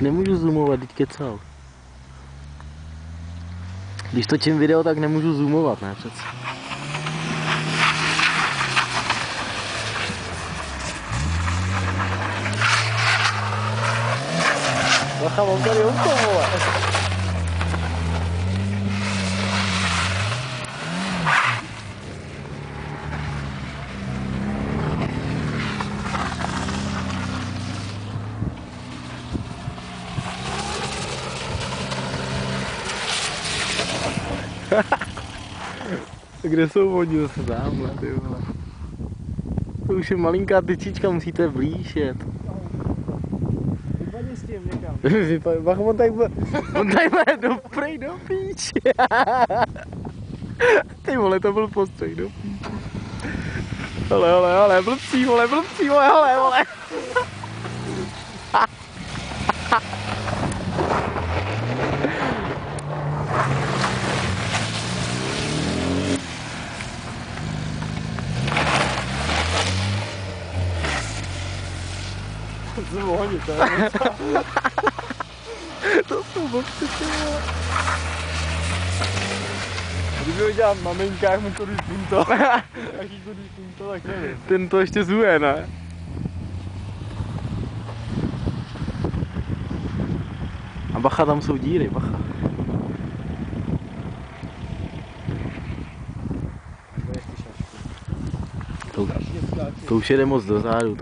Teď nemůžu zoomovat, teď kecal. Když točím video, tak nemůžu zoomovat, ne přece. Bacha, mám tady honko, vole. Kde jsou oni zase tamhle, ty vole. To už je malinká tyčička, musíte blíž jet. Vypadni s tím někam. Bach, on tady bude doprej do píče. Ty vole, to byl postřeh do píče. Hele, blbcí, vole, hele. Zvoní, to je To jsou blbci, ty vole. Kdyby ho dělal maminka, jak mu chodí tímto. Jak jí chodí tímto, tak nevím. Ten to ještě zuje, ne? A bacha, tam jsou díry, bacha. To už jede moc dozadu.